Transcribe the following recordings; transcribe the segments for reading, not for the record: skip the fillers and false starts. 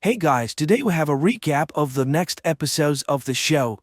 Hey guys, today we have a recap of the next episodes of the show.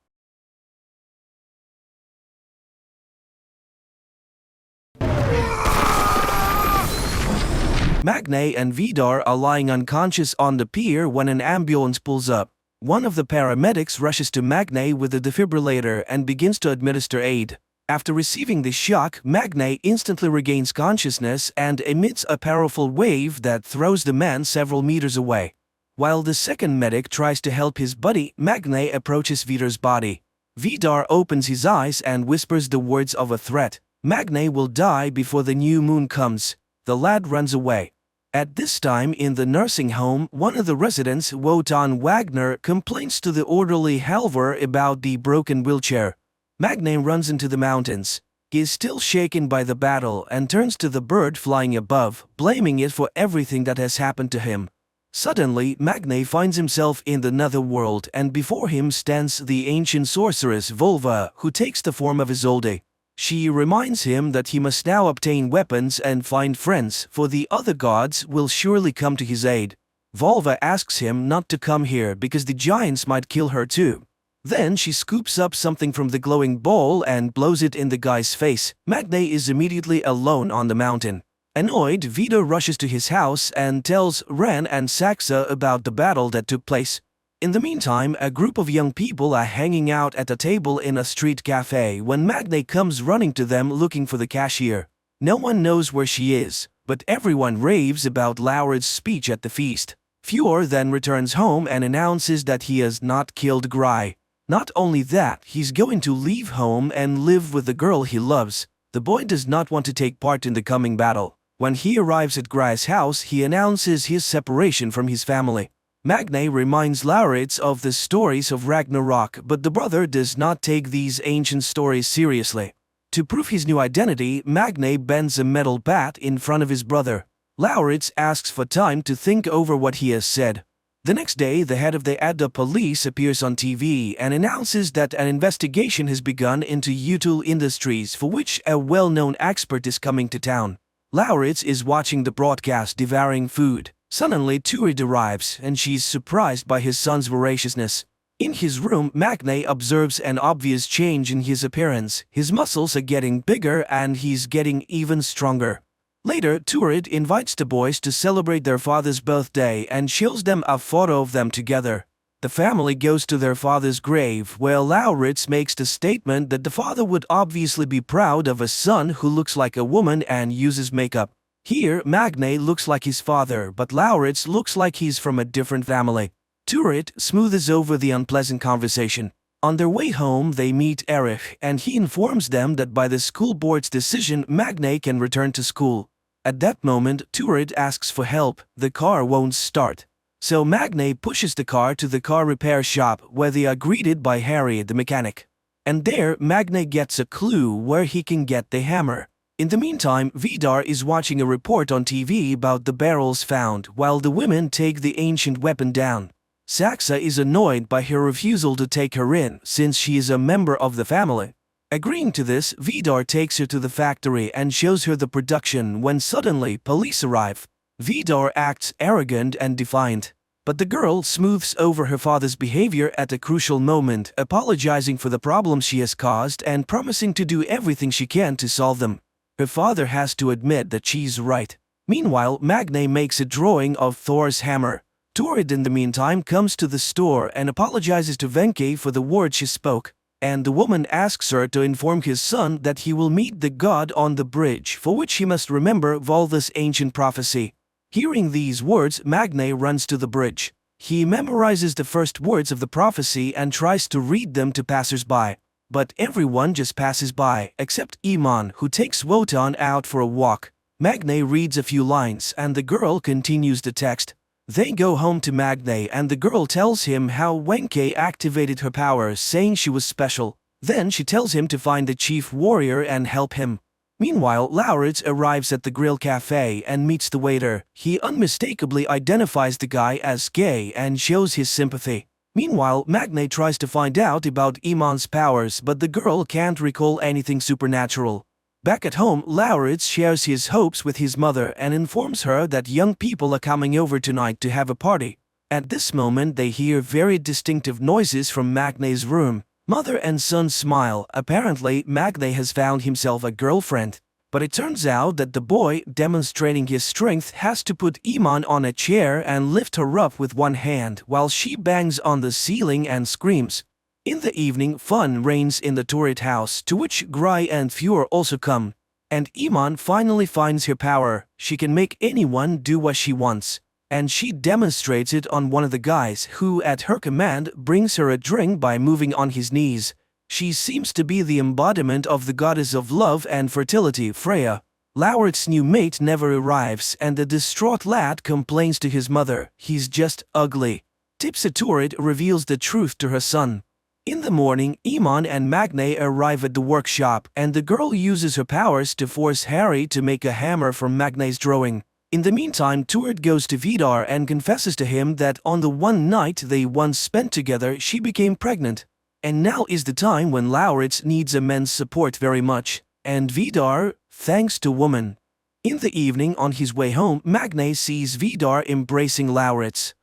Magne and Vidar are lying unconscious on the pier when an ambulance pulls up. One of the paramedics rushes to Magne with a defibrillator and begins to administer aid. After receiving the shock, Magne instantly regains consciousness and emits a powerful wave that throws the man several meters away. While the second medic tries to help his buddy, Magne approaches Vidar's body. Vidar opens his eyes and whispers the words of a threat. Magne will die before the new moon comes. The lad runs away. At this time in the nursing home, one of the residents, Wotan Wagner, complains to the orderly Halvor about the broken wheelchair. Magne runs into the mountains. He is still shaken by the battle and turns to the bird flying above, blaming it for everything that has happened to him. Suddenly, Magne finds himself in the netherworld, and before him stands the ancient sorceress Volva, who takes the form of Isolde. She reminds him that he must now obtain weapons and find friends, for the other gods will surely come to his aid. Volva asks him not to come here because the giants might kill her too. Then she scoops up something from the glowing bowl and blows it in the guy's face. Magne is immediately alone on the mountain. Annoyed, Vidar rushes to his house and tells Ren and Saxa about the battle that took place. In the meantime, a group of young people are hanging out at a table in a street cafe when Magne comes running to them looking for the cashier. No one knows where she is, but everyone raves about Laurid's speech at the feast. Fjord then returns home and announces that he has not killed Gry. Not only that, he's going to leave home and live with the girl he loves. The boy does not want to take part in the coming battle. When he arrives at Gry's house, he announces his separation from his family. Magne reminds Lauritz of the stories of Ragnarok, but the brother does not take these ancient stories seriously. To prove his new identity, Magne bends a metal bat in front of his brother. Lauritz asks for time to think over what he has said. The next day, the head of the Edda police appears on TV and announces that an investigation has begun into Utul Industries, for which a well-known expert is coming to town. Lauritz is watching the broadcast devouring food. Suddenly, Turid arrives, and she's surprised by his son's voraciousness. In his room, Magne observes an obvious change in his appearance. His muscles are getting bigger and he's getting even stronger. Later, Turid invites the boys to celebrate their father's birthday and shows them a photo of them together. The family goes to their father's grave, where Lauritz makes the statement that the father would obviously be proud of a son who looks like a woman and uses makeup. Here, Magne looks like his father, but Lauritz looks like he's from a different family. Turid smoothes over the unpleasant conversation. On their way home, they meet Erich, and he informs them that by the school board's decision, Magne can return to school. At that moment, Turid asks for help. The car won't start. So Magne pushes the car to the car repair shop, where they are greeted by Harry, the mechanic. And there, Magne gets a clue where he can get the hammer. In the meantime, Vidar is watching a report on TV about the barrels found, while the women take the ancient weapon down. Saxa is annoyed by her refusal to take her in, since she is a member of the family. Agreeing to this, Vidar takes her to the factory and shows her the production when suddenly police arrive. Vidar acts arrogant and defiant. But the girl smooths over her father's behavior at a crucial moment, apologizing for the problems she has caused and promising to do everything she can to solve them. Her father has to admit that she's right. Meanwhile, Magne makes a drawing of Thor's hammer. Turid in the meantime comes to the store and apologizes to Venke for the words she spoke, and the woman asks her to inform his son that he will meet the god on the bridge, for which he must remember Volva's ancient prophecy. Hearing these words, Magne runs to the bridge. He memorizes the first words of the prophecy and tries to read them to passers-by. But everyone just passes by, except Iman, who takes Wotan out for a walk. Magne reads a few lines and the girl continues the text. They go home to Magne and the girl tells him how Wenke activated her powers, saying she was special. Then she tells him to find the chief warrior and help him. Meanwhile, Lauritz arrives at the grill cafe and meets the waiter. He unmistakably identifies the guy as gay and shows his sympathy. Meanwhile, Magne tries to find out about Iman's powers, but the girl can't recall anything supernatural. Back at home, Lauritz shares his hopes with his mother and informs her that young people are coming over tonight to have a party. At this moment they hear very distinctive noises from Magne's room. Mother and son smile. Apparently, Magne has found himself a girlfriend. But it turns out that the boy, demonstrating his strength, has to put Iman on a chair and lift her up with one hand while she bangs on the ceiling and screams. In the evening, fun reigns in the turret house, to which Grai and Fjord also come. And Iman finally finds her power. She can make anyone do what she wants. And she demonstrates it on one of the guys who, at her command, brings her a drink by moving on his knees. She seems to be the embodiment of the goddess of love and fertility, Freya. Laurit's new mate never arrives, and the distraught lad complains to his mother. He's just ugly. Tipsa reveals the truth to her son. In the morning, Iman and Magne arrive at the workshop, and the girl uses her powers to force Harry to make a hammer from Magne's drawing. In the meantime, Turid goes to Vidar and confesses to him that on the one night they once spent together, she became pregnant. And now is the time when Lauritz needs a man's support very much. And Vidar, thanks to woman. In the evening, on his way home, Magne sees Vidar embracing Lauritz.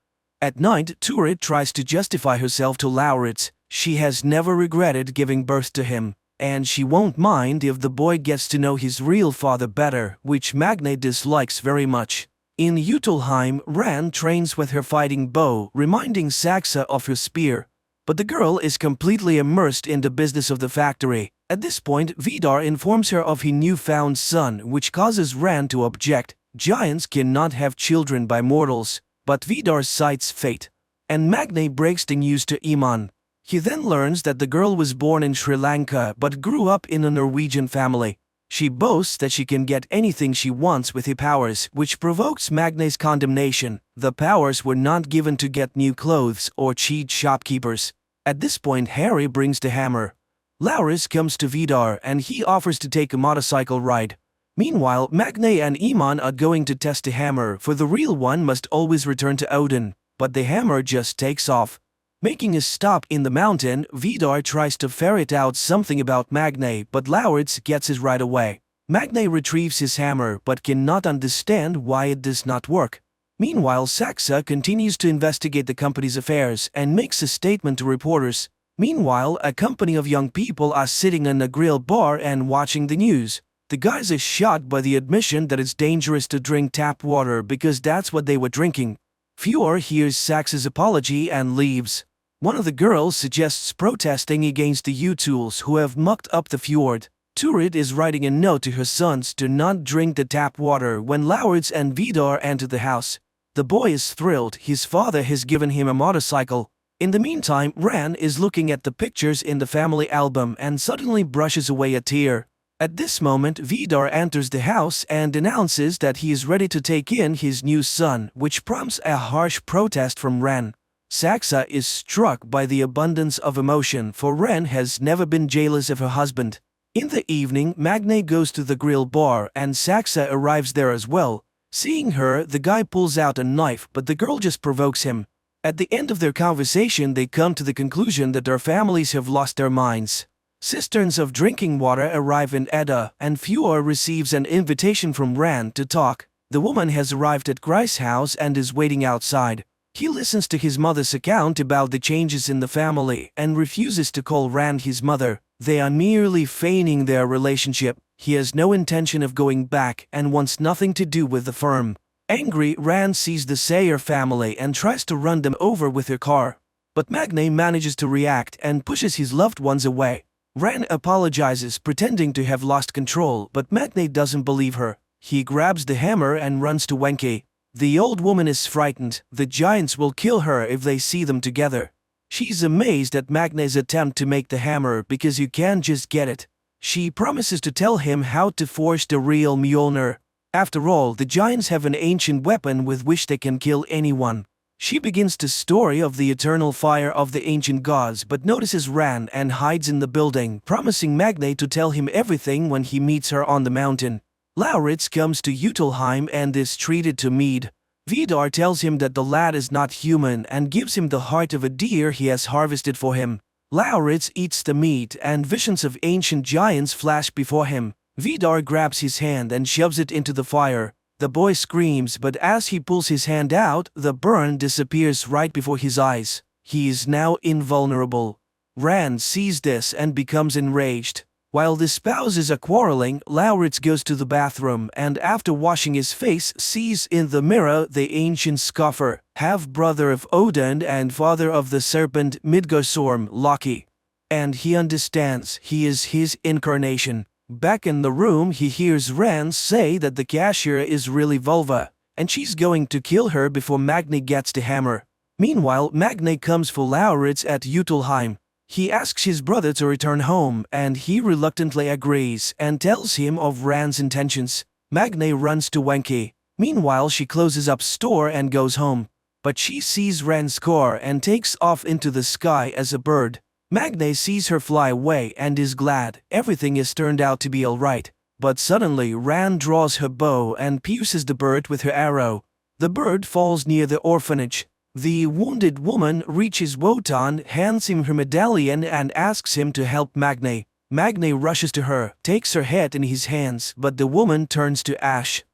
At night, Turid tries to justify herself to Lauritz. She has never regretted giving birth to him. And she won't mind if the boy gets to know his real father better, which Magne dislikes very much. In Utelheim, Ran trains with her fighting bow, reminding Saxa of her spear. But the girl is completely immersed in the business of the factory. At this point, Vidar informs her of his newfound son, which causes Ran to object. Giants cannot have children by mortals, but Vidar cites fate. And Magne breaks the news to Iman. He then learns that the girl was born in Sri Lanka but grew up in a Norwegian family. She boasts that she can get anything she wants with her powers, which provokes Magne's condemnation. The powers were not given to get new clothes or cheat shopkeepers. At this point, Harry brings the hammer. Lauritz comes to Vidar and he offers to take a motorcycle ride. Meanwhile, Magne and Iman are going to test the hammer, for the real one must always return to Odin. But the hammer just takes off. Making a stop in the mountain, Vidar tries to ferret out something about Magne, but Lauritz gets it right away. Magne retrieves his hammer but cannot understand why it does not work. Meanwhile, Saxa continues to investigate the company's affairs and makes a statement to reporters. Meanwhile, a company of young people are sitting in a grill bar and watching the news. The guys are shocked by the admission that it's dangerous to drink tap water because that's what they were drinking. Fjord hears Saxa's apology and leaves. One of the girls suggests protesting against the Utuls who have mucked up the fjord. Turid is writing a note to her sons to not drink the tap water when Lauritz and Vidar enter the house. The boy is thrilled. His father has given him a motorcycle. In the meantime, Ran is looking at the pictures in the family album and suddenly brushes away a tear. At this moment, Vidar enters the house and announces that he is ready to take in his new son, which prompts a harsh protest from Ran. Saxa is struck by the abundance of emotion, for Ren has never been jealous of her husband. In the evening, Magne goes to the grill bar and Saxa arrives there as well. Seeing her, the guy pulls out a knife, but the girl just provokes him. At the end of their conversation, they come to the conclusion that their families have lost their minds. Cisterns of drinking water arrive in Edda, and Fjord receives an invitation from Ran to talk. The woman has arrived at Gry's house and is waiting outside. He listens to his mother's account about the changes in the family and refuses to call Rand his mother. They are merely feigning their relationship. He has no intention of going back and wants nothing to do with the firm. Angry, Rand sees the Sayer family and tries to run them over with her car. But Magne manages to react and pushes his loved ones away. Rand apologizes, pretending to have lost control, but Magne doesn't believe her. He grabs the hammer and runs to Wenke. The old woman is frightened. The giants will kill her if they see them together. She's amazed at Magne's attempt to make the hammer because you can't just get it. She promises to tell him how to forge the real Mjolnir. After all, the giants have an ancient weapon with which they can kill anyone. She begins the story of the eternal fire of the ancient gods but notices Rand and hides in the building, promising Magne to tell him everything when he meets her on the mountain. Lauritz comes to Utelheim and is treated to mead. Vidar tells him that the lad is not human and gives him the heart of a deer he has harvested for him. Lauritz eats the meat and visions of ancient giants flash before him. Vidar grabs his hand and shoves it into the fire. The boy screams, but as he pulls his hand out, the burn disappears right before his eyes. He is now invulnerable. Rand sees this and becomes enraged. While the spouses are quarreling, Lauritz goes to the bathroom and after washing his face sees in the mirror the ancient scoffer, half-brother of Odin and father of the serpent Midgardsorm, Loki. And he understands he is his incarnation. Back in the room he hears Rand say that the cashier is really Vulva, and she's going to kill her before Magne gets the hammer. Meanwhile, Magne comes for Lauritz at Utelheim. He asks his brother to return home, and he reluctantly agrees and tells him of Rand's intentions. Magne runs to Wenki. Meanwhile, she closes up store and goes home. But she sees Rand's car and takes off into the sky as a bird. Magne sees her fly away and is glad everything has turned out to be alright. But suddenly Rand draws her bow and pierces the bird with her arrow. The bird falls near the orphanage. The wounded woman reaches Wotan, hands him her medallion and asks him to help Magne. Magne rushes to her, takes her head in his hands, but the woman turns to ash.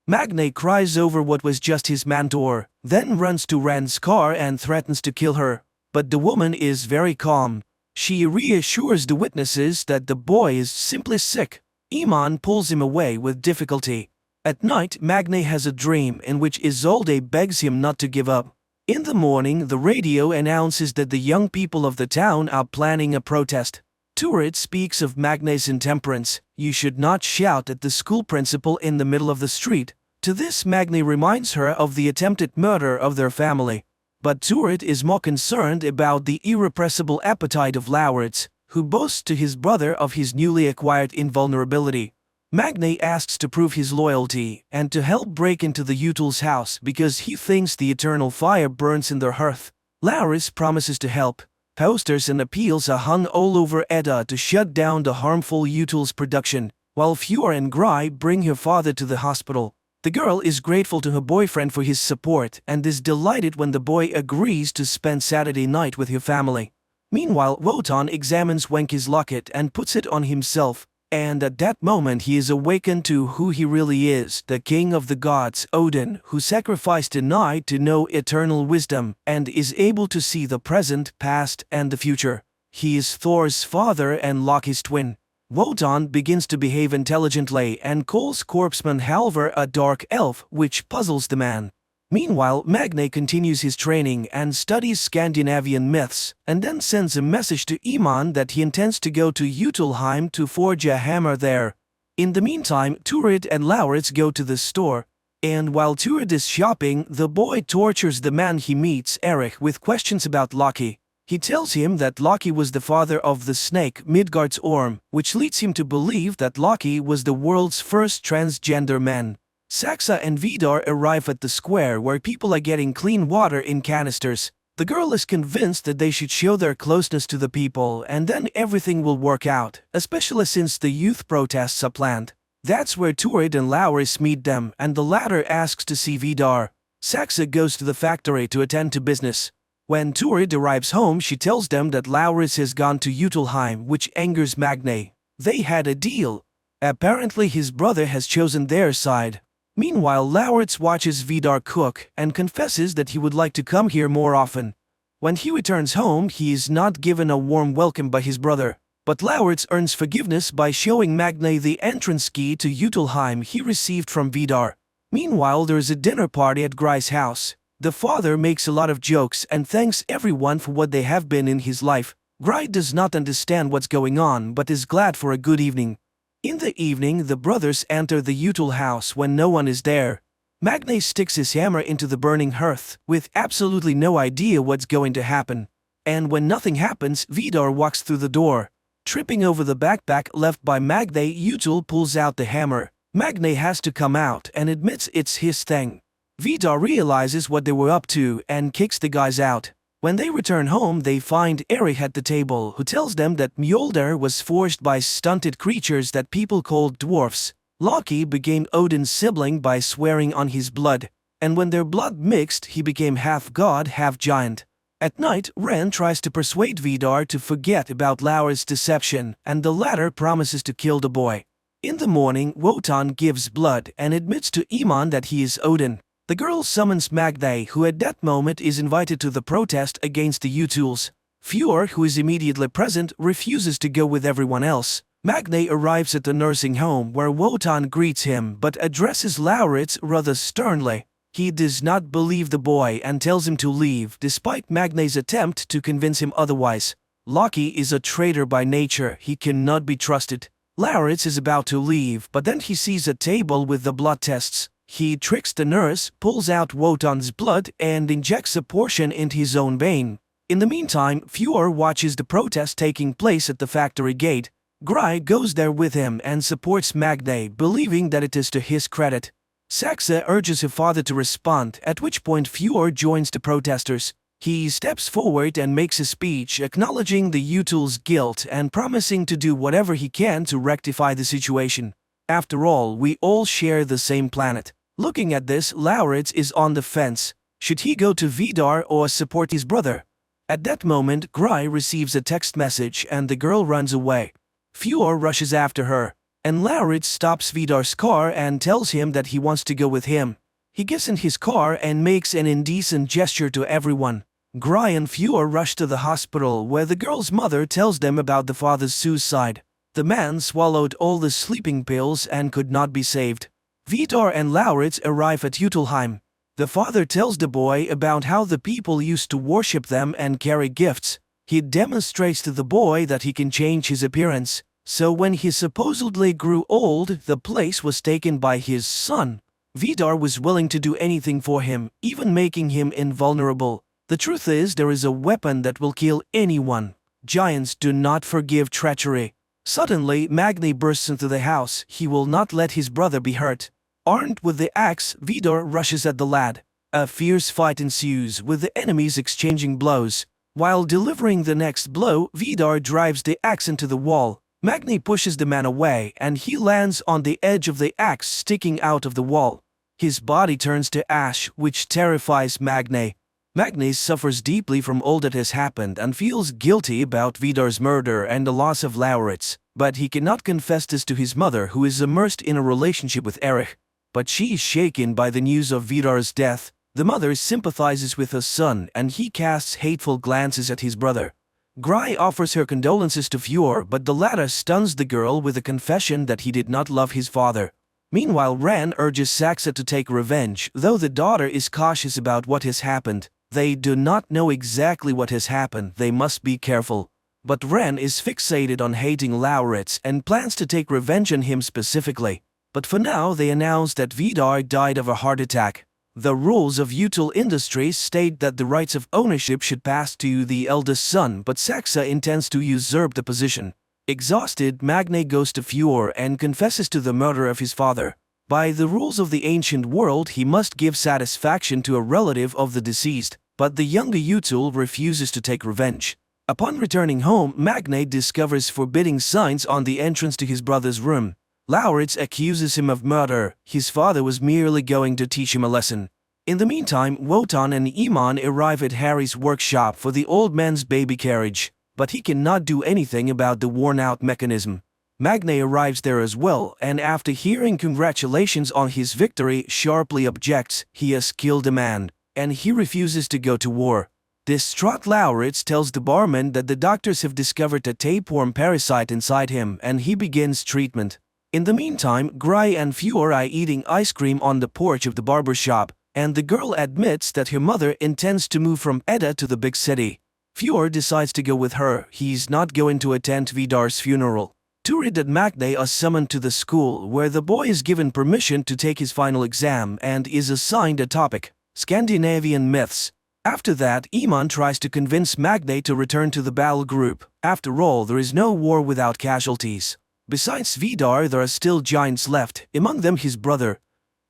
Magne cries over what was just his mentor, then runs to Rand's car and threatens to kill her. But the woman is very calm. She reassures the witnesses that the boy is simply sick. Iman pulls him away with difficulty. At night, Magne has a dream in which Isolde begs him not to give up. In the morning, the radio announces that the young people of the town are planning a protest. Turid speaks of Magne's intemperance. You should not shout at the school principal in the middle of the street. To this, Magne reminds her of the attempted murder of their family. But Turid is more concerned about the irrepressible appetite of Lauritz, who boasts to his brother of his newly acquired invulnerability. Magne asks to prove his loyalty and to help break into the Utel's house because he thinks the eternal fire burns in their hearth. Lauritz promises to help. Posters and appeals are hung all over Edda to shut down the harmful Utel's production, while Fjord and Gry bring her father to the hospital. The girl is grateful to her boyfriend for his support and is delighted when the boy agrees to spend Saturday night with her family. Meanwhile, Wotan examines Wenki's locket and puts it on himself, and at that moment he is awakened to who he really is, the king of the gods, Odin, who sacrificed a night to know eternal wisdom and is able to see the present, past, and the future. He is Thor's father and Loki's twin. Wotan begins to behave intelligently and calls corpseman Halvor a dark elf, which puzzles the man. Meanwhile, Magne continues his training and studies Scandinavian myths, and then sends a message to Iman that he intends to go to Utelheim to forge a hammer there. In the meantime, Turid and Lauritz go to the store, and while Turid is shopping, the boy tortures the man he meets, Erich, with questions about Loki. He tells him that Loki was the father of the snake Midgardsorm, which leads him to believe that Loki was the world's first transgender man. Saxa and Vidar arrive at the square where people are getting clean water in canisters. The girl is convinced that they should show their closeness to the people and then everything will work out, especially since the youth protests are planned. That's where Turid and Lauritz meet them and the latter asks to see Vidar. Saxa goes to the factory to attend to business. When Turid arrives home, she tells them that Lauritz has gone to Utelheim, which angers Magne. They had a deal. Apparently his brother has chosen their side. Meanwhile, Lauritz watches Vidar cook and confesses that he would like to come here more often. When he returns home, he is not given a warm welcome by his brother. But Lauritz earns forgiveness by showing Magne the entrance key to Utelheim he received from Vidar. Meanwhile, there is a dinner party at Gry's house. The father makes a lot of jokes and thanks everyone for what they have been in his life. Gry does not understand what's going on but is glad for a good evening. In the evening, the brothers enter the Utel house when no one is there. Magne sticks his hammer into the burning hearth, with absolutely no idea what's going to happen. And when nothing happens, Vidar walks through the door. Tripping over the backpack left by Magne, Utel pulls out the hammer. Magne has to come out and admits it's his thing. Vidar realizes what they were up to and kicks the guys out. When they return home, they find Erich at the table, who tells them that Mjolnir was forged by stunted creatures that people called dwarfs. Loki became Odin's sibling by swearing on his blood, and when their blood mixed, he became half god, half giant. At night, Ren tries to persuade Vidar to forget about Laur's deception, and the latter promises to kill the boy. In the morning, Wotan gives blood and admits to Iman that he is Odin. The girl summons Magne, who at that moment is invited to the protest against the Utuls. Fjord, who is immediately present, refuses to go with everyone else. Magne arrives at the nursing home where Wotan greets him but addresses Lauritz rather sternly. He does not believe the boy and tells him to leave, despite Magne's attempt to convince him otherwise. Loki is a traitor by nature, he cannot be trusted. Lauritz is about to leave, but then he sees a table with the blood tests. He tricks the nurse, pulls out Wotan's blood, and injects a portion into his own vein. In the meantime, Fjord watches the protest taking place at the factory gate. Gry goes there with him and supports Magne, believing that it is to his credit. Saxa urges her father to respond, at which point Fjord joins the protesters. He steps forward and makes a speech acknowledging the Utul's guilt and promising to do whatever he can to rectify the situation. After all, we all share the same planet. Looking at this, Lauritz is on the fence. Should he go to Vidar or support his brother? At that moment, Gry receives a text message and the girl runs away. Fjord rushes after her, and Lauritz stops Vidar's car and tells him that he wants to go with him. He gets in his car and makes an indecent gesture to everyone. Gry and Fjord rush to the hospital where the girl's mother tells them about the father's suicide. The man swallowed all the sleeping pills and could not be saved. Vidar and Lauritz arrive at Utelheim. The father tells the boy about how the people used to worship them and carry gifts. He demonstrates to the boy that he can change his appearance. So when he supposedly grew old, the place was taken by his son. Vidar was willing to do anything for him, even making him invulnerable. The truth is, there is a weapon that will kill anyone. Giants do not forgive treachery. Suddenly, Magne bursts into the house. He will not let his brother be hurt. Armed with the axe, Vidar rushes at the lad. A fierce fight ensues, with the enemies exchanging blows. While delivering the next blow, Vidar drives the axe into the wall. Magne pushes the man away, and he lands on the edge of the axe sticking out of the wall. His body turns to ash, which terrifies Magne. Magne suffers deeply from all that has happened and feels guilty about Vidar's murder and the loss of Lauritz, but he cannot confess this to his mother, who is immersed in a relationship with Erich. But she is shaken by the news of Vidar's death. The mother sympathizes with her son and he casts hateful glances at his brother. Gry offers her condolences to Fjord, but the latter stuns the girl with a confession that he did not love his father. Meanwhile, Ran urges Saxa to take revenge, though the daughter is cautious about what has happened. They do not know exactly what has happened, they must be careful. But Ran is fixated on hating Lauritz and plans to take revenge on him specifically. But for now, they announce that Vidar died of a heart attack. The rules of Utul Industries state that the rights of ownership should pass to the eldest son, but Saxa intends to usurp the position. Exhausted, Magne goes to Fjord and confesses to the murder of his father. By the rules of the ancient world, he must give satisfaction to a relative of the deceased, but the younger Utul refuses to take revenge. Upon returning home, Magne discovers forbidding signs on the entrance to his brother's room. Lauritz accuses him of murder. His father was merely going to teach him a lesson. In the meantime, Wotan and Iman arrive at Harry's workshop for the old man's baby carriage, but he cannot do anything about the worn-out mechanism. Magne arrives there as well, and after hearing congratulations on his victory, sharply objects. He has killed a man, and he refuses to go to war. Distraught Lauritz tells the barman that the doctors have discovered a tapeworm parasite inside him, and he begins treatment. In the meantime, Gry and Fjord are eating ice cream on the porch of the barber shop, and the girl admits that her mother intends to move from Edda to the big city. Fjord decides to go with her. He's not going to attend Vidar's funeral. Turid and Magne are summoned to the school, where the boy is given permission to take his final exam and is assigned a topic: Scandinavian myths. After that, Iman tries to convince Magne to return to the battle group. After all, there is no war without casualties. Besides Vidar, there are still giants left, among them his brother.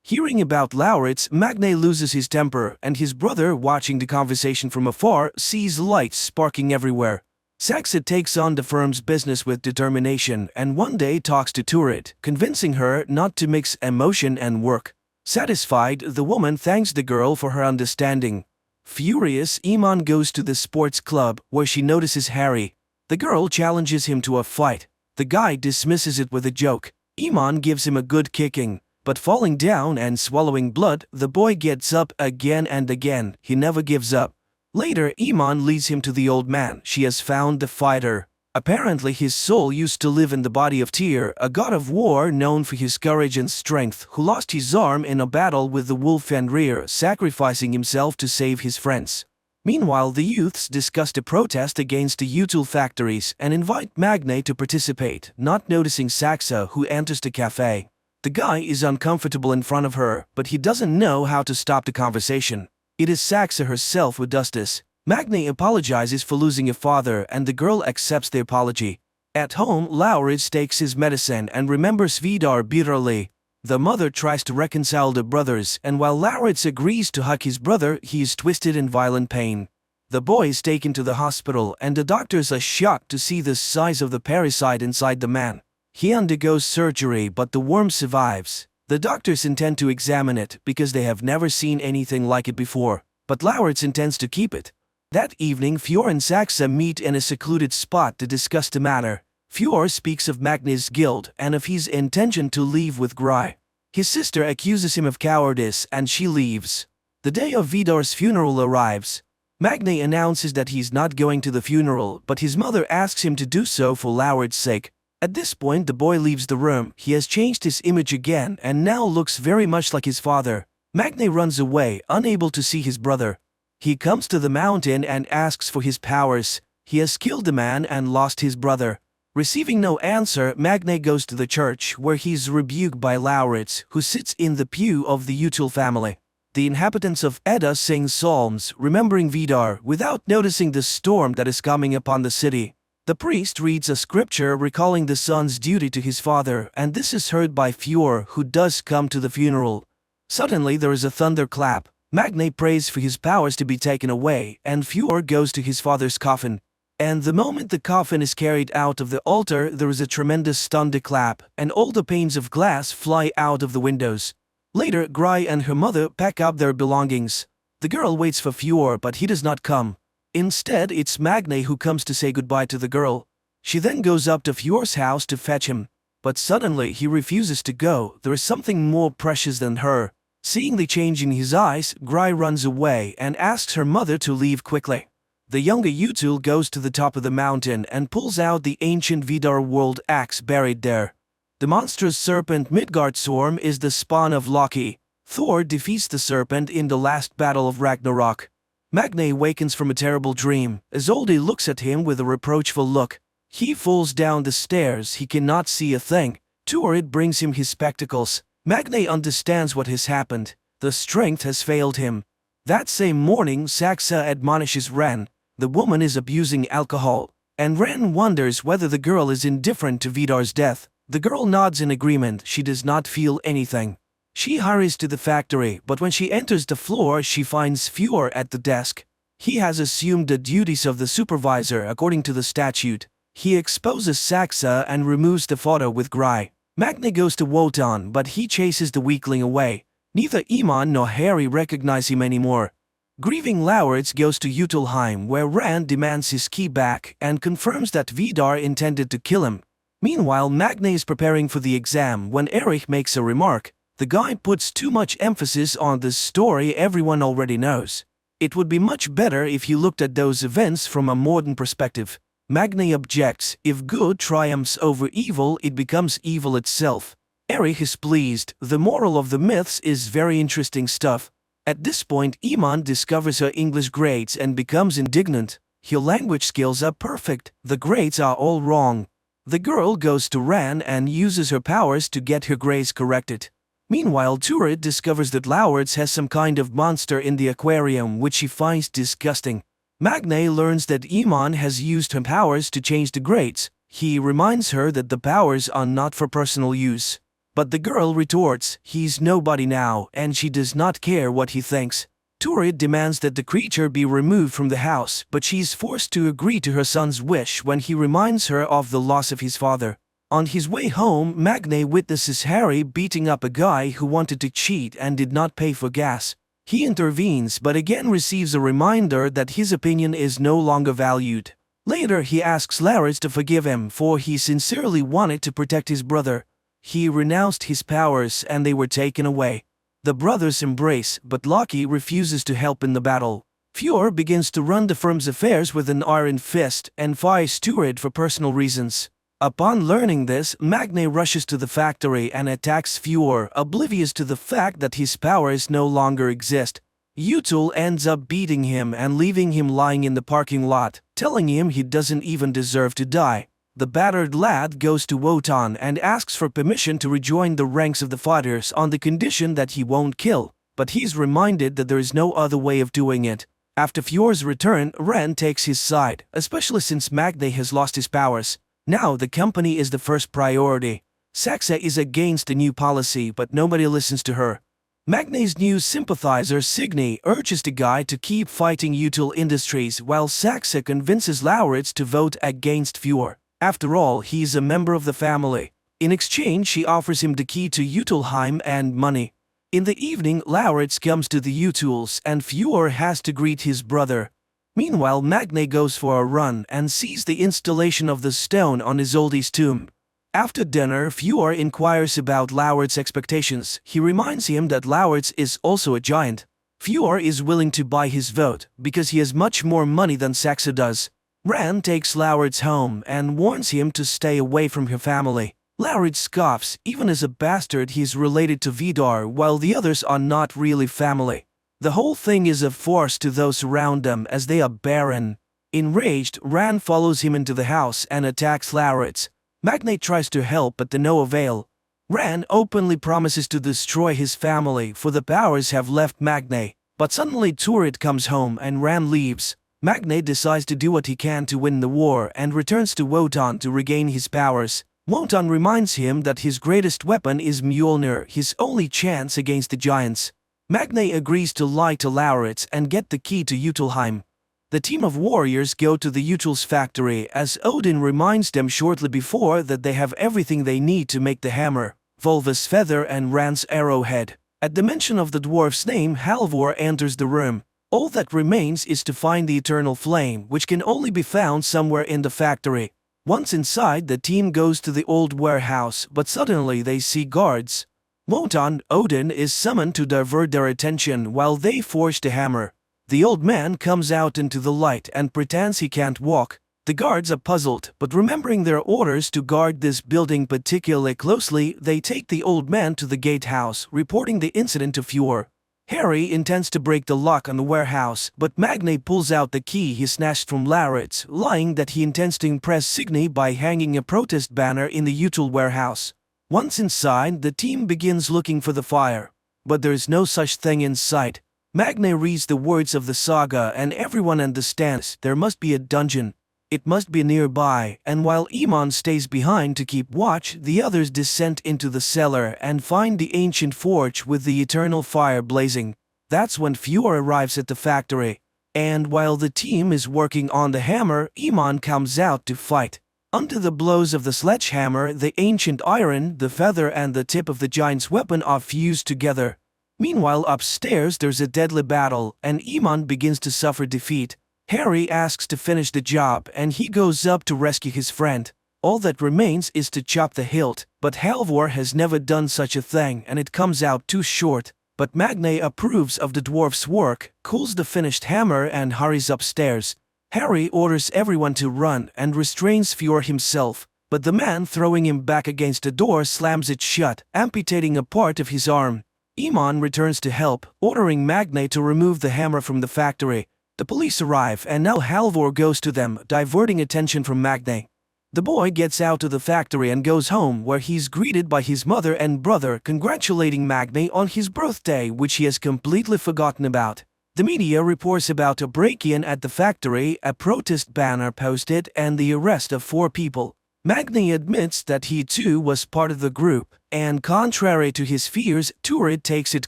Hearing about Lauritz, Magne loses his temper, and his brother, watching the conversation from afar, sees lights sparking everywhere. Saxa takes on the firm's business with determination and one day talks to Turid, convincing her not to mix emotion and work. Satisfied, the woman thanks the girl for her understanding. Furious, Iman goes to the sports club, where she notices Harry. The girl challenges him to a fight. The guy dismisses it with a joke. Iman gives him a good kicking, but falling down and swallowing blood, the boy gets up again and again. He never gives up. Later, Iman leads him to the old man. She has found the fighter. Apparently his soul used to live in the body of Tyr, a god of war known for his courage and strength, who lost his arm in a battle with the wolf Fenrir, sacrificing himself to save his friends. Meanwhile, the youths discuss a protest against the util factories and invite Magne to participate, not noticing Saxa, who enters the cafe. The guy is uncomfortable in front of her, but he doesn't know how to stop the conversation. It is Saxa herself who does this. Magne apologizes for losing a father and the girl accepts the apology. At home, Lauritz takes his medicine and remembers Vidar bitterly. The mother tries to reconcile the brothers, and while Lauritz agrees to hug his brother, he is twisted in violent pain. The boy is taken to the hospital and the doctors are shocked to see the size of the parasite inside the man. He undergoes surgery but the worm survives. The doctors intend to examine it because they have never seen anything like it before, but Lauritz intends to keep it. That evening, Fjord and Saxa meet in a secluded spot to discuss the matter. Fjord speaks of Magne's guilt and of his intention to leave with Gry. His sister accuses him of cowardice and she leaves. The day of Vidar's funeral arrives. Magne announces that he's not going to the funeral, but his mother asks him to do so for Lauritz's sake. At this point, the boy leaves the room. He has changed his image again and now looks very much like his father. Magne runs away, unable to see his brother. He comes to the mountain and asks for his powers. He has killed the man and lost his brother. Receiving no answer, Magne goes to the church, where he is rebuked by Lauritz, who sits in the pew of the Util family. The inhabitants of Edda sing psalms, remembering Vidar, without noticing the storm that is coming upon the city. The priest reads a scripture recalling the son's duty to his father, and this is heard by Fjord, who does come to the funeral. Suddenly there is a thunderclap. Magne prays for his powers to be taken away, and Fjord goes to his father's coffin. And the moment the coffin is carried out of the altar, there is a tremendous thunderclap, and all the panes of glass fly out of the windows. Later, Gry and her mother pack up their belongings. The girl waits for Fjord, but he does not come. Instead, it's Magne who comes to say goodbye to the girl. She then goes up to Fjord's house to fetch him. But suddenly he refuses to go. There is something more precious than her. Seeing the change in his eyes, Gry runs away and asks her mother to leave quickly. The younger Util goes to the top of the mountain and pulls out the ancient Vidar world axe buried there. The monstrous serpent Midgardsorm is the spawn of Loki. Thor defeats the serpent in the last battle of Ragnarok. Magne wakens from a terrible dream. Isolde looks at him with a reproachful look. He falls down the stairs. He cannot see a thing. Turid brings him his spectacles. Magne understands what has happened. The strength has failed him. That same morning, Saxa admonishes Ren. The woman is abusing alcohol, and Ren wonders whether the girl is indifferent to Vidar's death. The girl nods in agreement. She does not feel anything. She hurries to the factory, but when she enters the floor, she finds Fjord at the desk. He has assumed the duties of the supervisor according to the statute. He exposes Saxa and removes the photo with Gry. Magne goes to Wotan, but he chases the weakling away. Neither Iman nor Harry recognize him anymore. Grieving Lauritz goes to Utilheim, where Rand demands his key back and confirms that Vidar intended to kill him. Meanwhile, Magne is preparing for the exam when Erich makes a remark. The guy puts too much emphasis on this story everyone already knows. It would be much better if you looked at those events from a modern perspective. Magne objects. If good triumphs over evil, it becomes evil itself. Erich is pleased. The moral of the myths is very interesting stuff. At this point, Iman discovers her English grades and becomes indignant. Her language skills are perfect. The grades are all wrong. The girl goes to Ran and uses her powers to get her grades corrected. Meanwhile, Turid discovers that Lauritz has some kind of monster in the aquarium which she finds disgusting. Magne learns that Iman has used her powers to change the grades. He reminds her that the powers are not for personal use. But the girl retorts, he's nobody now, and she does not care what he thinks. Turid demands that the creature be removed from the house, but she's forced to agree to her son's wish when he reminds her of the loss of his father. On his way home, Magne witnesses Harry beating up a guy who wanted to cheat and did not pay for gas. He intervenes but again receives a reminder that his opinion is no longer valued. Later he asks Lauritz to forgive him for he sincerely wanted to protect his brother. he renounced his powers and they were taken away. The brothers embrace, but Loki refuses to help in the battle. Thor begins to run the firm's affairs with an iron fist and fires Thor for personal reasons. Upon learning this, Magne rushes to the factory and attacks Thor, oblivious to the fact that his powers no longer exist. Utul ends up beating him and leaving him lying in the parking lot, telling him he doesn't even deserve to die. The battered lad goes to Wotan and asks for permission to rejoin the ranks of the fighters on the condition that he won't kill, but he's reminded that there is no other way of doing it. After Thor's return, Ran takes his side, especially since Magne has lost his powers. Now the company is the first priority. Saxa is against the new policy, but nobody listens to her. Magne's new sympathizer Signy urges the guy to keep fighting Util Industries while Saxa convinces Lauritz to vote against Thor. After all, he's a member of the family. In exchange, she offers him the key to Utilheim and money. In the evening, Lauritz comes to the Utils and Thor has to greet his brother. Meanwhile, Magne goes for a run and sees the installation of the stone on Isolde's tomb. After dinner, Thor inquires about Lauritz's expectations. He reminds him that Lauritz is also a giant. Thor is willing to buy his vote, because he has much more money than Saxa does. Ran takes Lauritz home and warns him to stay away from her family. Lauritz scoffs. Even as a bastard, he is related to Vidar, while the others are not really family. The whole thing is a farce to those around them, as they are barren. Enraged, Ran follows him into the house and attacks Lauritz. Magne tries to help, but to no avail. Ran openly promises to destroy his family, for the powers have left Magne. But suddenly Turid comes home and Ran leaves. Magne decides to do what he can to win the war and returns to Wotan to regain his powers. Wotan reminds him that his greatest weapon is Mjolnir, his only chance against the giants. Magne agrees to lie to Lauritz and get the key to Utilheim. The team of warriors go to the Util's factory as Odin reminds them shortly before that they have everything they need to make the hammer, Volva's feather and Ran's arrowhead. At the mention of the dwarf's name, Halvor enters the room. All that remains is to find the eternal flame, which can only be found somewhere in the factory. Once inside, the team goes to the old warehouse, but suddenly they see guards. Wotan, Odin, is summoned to divert their attention while they forge the hammer. The old man comes out into the light and pretends he can't walk. The guards are puzzled, but remembering their orders to guard this building particularly closely, they take the old man to the gatehouse, reporting the incident to Thor. Harry intends to break the lock on the warehouse, but Magne pulls out the key he snatched from Lauritz, lying that he intends to impress Signy by hanging a protest banner in the Util warehouse. Once inside, the team begins looking for the fire. But there is no such thing in sight. Magne reads the words of the saga and everyone understands there must be a dungeon. It must be nearby, and while Iman stays behind to keep watch, the others descend into the cellar and find the ancient forge with the eternal fire blazing. That's when Thor arrives at the factory. And while the team is working on the hammer, Iman comes out to fight. Under the blows of the sledgehammer, the ancient iron, the feather and the tip of the giant's weapon are fused together. Meanwhile, upstairs there's a deadly battle, and Iman begins to suffer defeat. Harry asks to finish the job, and he goes up to rescue his friend. All that remains is to chop the hilt, but Halvor has never done such a thing and it comes out too short. But Magne approves of the dwarf's work, cools the finished hammer and hurries upstairs. Harry orders everyone to run and restrains Thor himself, but the man throwing him back against the door slams it shut, amputating a part of his arm. Iman returns to help, ordering Magne to remove the hammer from the factory. The police arrive and now Halvor goes to them, diverting attention from Magne. The boy gets out of the factory and goes home, where he's greeted by his mother and brother congratulating Magne on his birthday, which he has completely forgotten about. The media reports about a break-in at the factory, a protest banner posted, and the arrest of 4 people. Magne admits that he too was part of the group, and contrary to his fears, Turid takes it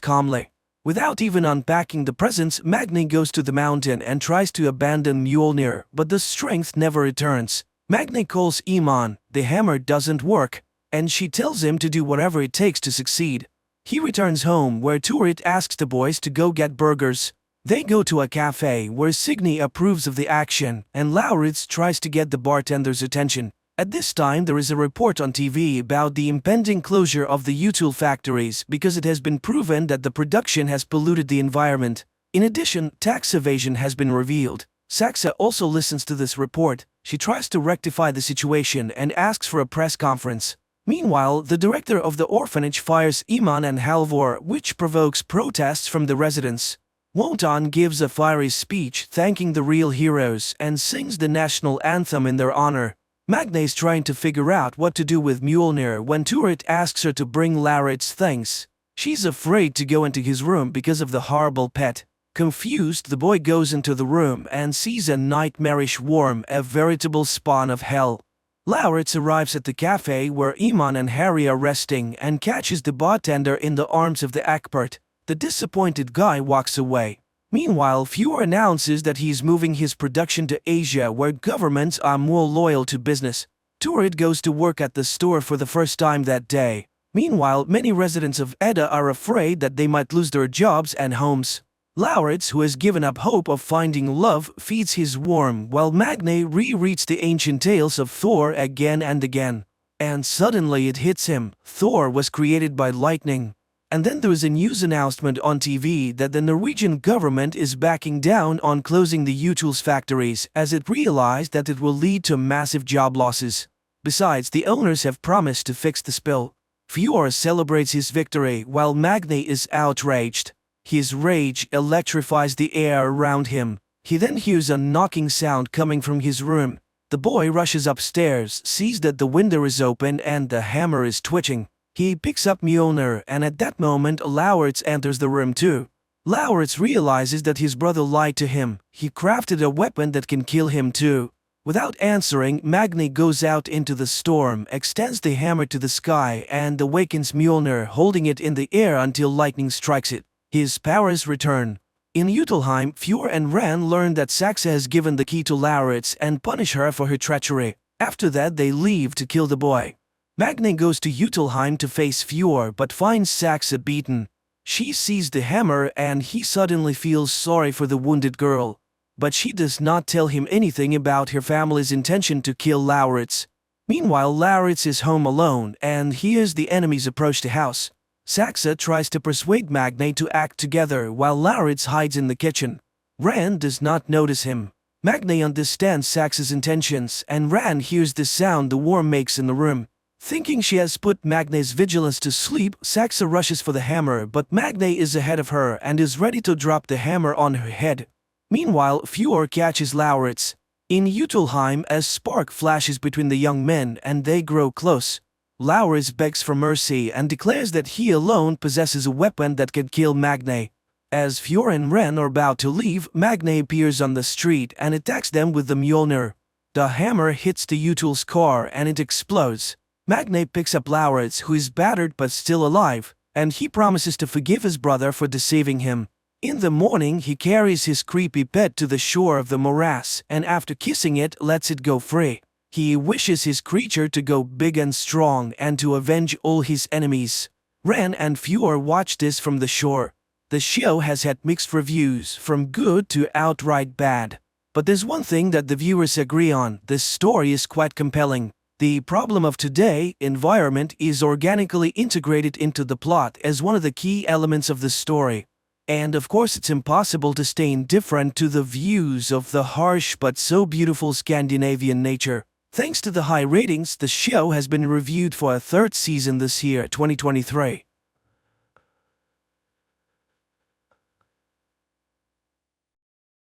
calmly. Without even unpacking the presents, Magne goes to the mountain and tries to abandon Mjolnir, but the strength never returns. Magne calls Iman, the hammer doesn't work, and she tells him to do whatever it takes to succeed. He returns home, where Turid asks the boys to go get burgers. They go to a cafe where Signy approves of the action, and Lauritz tries to get the bartender's attention. At this time, there is a report on TV about the impending closure of the util factories because it has been proven that the production has polluted the environment. In addition, tax evasion has been revealed. Saxa also listens to this report. She tries to rectify the situation and asks for a press conference. Meanwhile, the director of the orphanage fires Iman and Halvor, which provokes protests from the residents. Wotan gives a fiery speech thanking the real heroes and sings the national anthem in their honor. Magne is trying to figure out what to do with Mjolnir when Turit asks her to bring Laurit's things. She's afraid to go into his room because of the horrible pet. Confused, the boy goes into the room and sees a nightmarish worm, a veritable spawn of hell. Lauritz arrives at the cafe where Iman and Harry are resting and catches the bartender in the arms of the expert. The disappointed guy walks away. Meanwhile, Fjord announces that he is moving his production to Asia where governments are more loyal to business. Turid goes to work at the store for the first time that day. Meanwhile, many residents of Edda are afraid that they might lose their jobs and homes. Lauritz, who has given up hope of finding love, feeds his worm while Magne rereads the ancient tales of Thor again and again. And suddenly it hits him. Thor was created by lightning. And then there is a news announcement on TV that the Norwegian government is backing down on closing the utils factories as it realized that it will lead to massive job losses. Besides, the owners have promised to fix the spill. Fjord celebrates his victory while Magne is outraged. His rage electrifies the air around him. He then hears a knocking sound coming from his room. The boy rushes upstairs, sees that the window is open and the hammer is twitching. He picks up Mjolnir, and at that moment Lauritz enters the room too. Lauritz realizes that his brother lied to him. He crafted a weapon that can kill him too. Without answering, Magne goes out into the storm, extends the hammer to the sky, and awakens Mjolnir, holding it in the air until lightning strikes it. His powers return. In Jotunheim, Fjord and Ran learn that Saxa has given the key to Lauritz and punish her for her treachery. After that, they leave to kill the boy. Magne goes to Jotunheim to face Fjord but finds Saxa beaten. She sees the hammer and he suddenly feels sorry for the wounded girl. But she does not tell him anything about her family's intention to kill Lauritz. Meanwhile, Lauritz is home alone and hears the enemies approach the house. Saxa tries to persuade Magne to act together while Lauritz hides in the kitchen. Ran does not notice him. Magne understands Saxa's intentions and Ran hears the sound the worm makes in the room. Thinking she has put Magne's vigilance to sleep, Saxa rushes for the hammer, but Magne is ahead of her and is ready to drop the hammer on her head. Meanwhile, Fjord catches Lauritz. In Jotunheim, a spark flashes between the young men and they grow close. Lauritz begs for mercy and declares that he alone possesses a weapon that can kill Magne. As Fjord and Ren are about to leave, Magne appears on the street and attacks them with the Mjolnir. The hammer hits the Util's car and it explodes. Magne picks up Lauritz, who is battered but still alive, and he promises to forgive his brother for deceiving him. In the morning, he carries his creepy pet to the shore of the morass and after kissing it, lets it go free. He wishes his creature to go big and strong and to avenge all his enemies. Ren and Fjord watch this from the shore. The show has had mixed reviews, from good to outright bad. But there's one thing that the viewers agree on: this story is quite compelling. The problem of today, environment, is organically integrated into the plot as one of the key elements of the story. And of course it's impossible to stay indifferent to the views of the harsh but so beautiful Scandinavian nature. Thanks to the high ratings, the show has been reviewed for a third season this year, 2023.